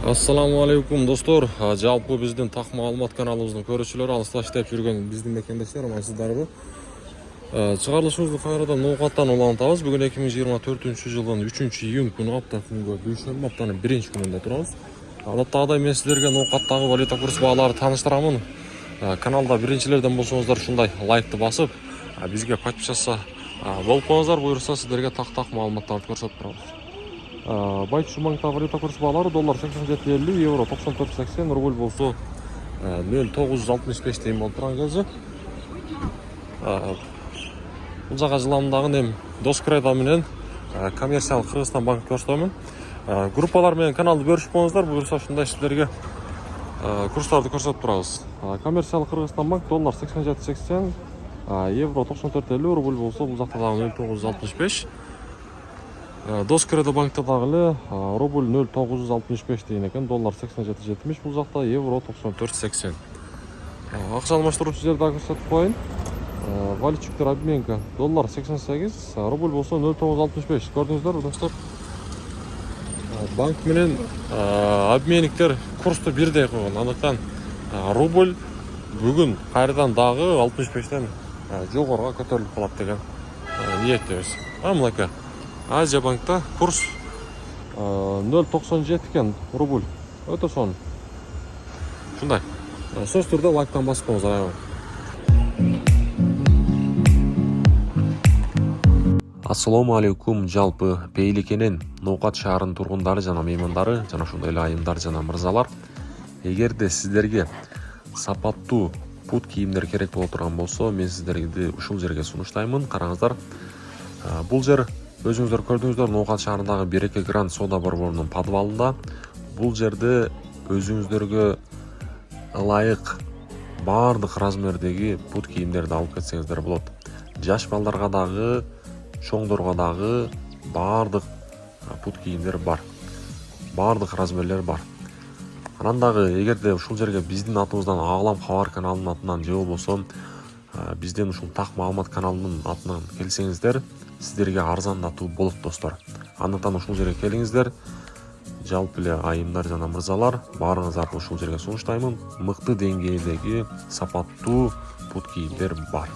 Ассаламу алейкум достор. Жалпы биздин так маалымат каналыбыздын көрүүчүлөрү, алыста иштеп жүргөн биздин мекендештер амансыздарбы? Чыгарылышыбызды кайрадан ноокаттан улантабыз. Бүгүн 2024-жылдын 3-июнь күнү, апта күнгө дүйшөмбү, аптанын 1-күнүндө турабыз. Адаттагыдай мен силерге ноокаттагы валюта курс баалары тааныштырамын. Каналда биринчилерден болсоңуздар ушундай лайкты басып, бизге подписчасы болуп коюңуздар. Буюрса силерге так маалыматтарды көрсөтүп турабыз. Байчу банкта валюта курс баалары доллар 87.50, евро 94.80, рубль болсо 0.965 тиын болуп турган келжи. Бул жака жыламдагы нем Доскреда менен коммерциялык Кыргызстан банк көрсөтөмүн. Группалар менен каналды бөлүшүп коюңуздар, буюрса ушундай силерге курстарды көрсөтүп турабыз. Коммерциялык Кыргызстан банк доллар 87.80, евро 94.50, рубль болсо бул жакта дагы 0.965. Доскреда банкта дагы эле рубль 0.965 деген экен, доллар 87.70, бул жакта евро 94.80. Акча алмаштыруучу жерди дагы көрсөтүп коеюн. Валютчиктер обменка доллар 88, рубль болсо 0.965. Көрдүңүздөр достор. Банк менен обменниктер курсту бирдей койгон. Андыктан рубль бүгүн кайрадан дагы 65тен жогоруга көтөрүлүп калат деген ниеттебиз. Мынакей Азия банкта курс 0.97 экен рубль. Өтө сонун. Ушундай. Сөз түрдө лайктан басып коюңуздар. Ассаламу алейкум. Жалпы Бейликенен Ноокат шаарынын тургундары жана меймандары жана ошондой эле айымдар жана мырзалар, эгерде сиздерге сапаттуу пут кийимдер керек боло турган болсо, мен сиздерди ушул жерге сунуштаймын. Караңыздар. Бул жер өзүңүздөр көрдүңүздөр, Ноокат шаарындагы Береке Гранд Сода борборунун подвалында. Бул жерде өзүңүздөргө ылайык баардык размердеги пут кийимдерди алып кетсеңиздер болот. Жаш балдарга дагы, чоңдорго дагы баардык пут кийимдер бар. Баардык размерлер бар. Анан дагы эгерде ушул жерге биздин атыбыздан Агалам кабар каналынын атынан же болбосо биздин ушул так маалымат каналынын атынан келсеңиздер, сиздерге арзандатуу болот достор. Андыктан ушул жерге келиңиздер. Жалпы эле айымдар жана мырзалар, баарыңыздарды ушул жерге сунуштаймын. Мыкты деңгээлдеги сапаттуу пут кийимдер бар.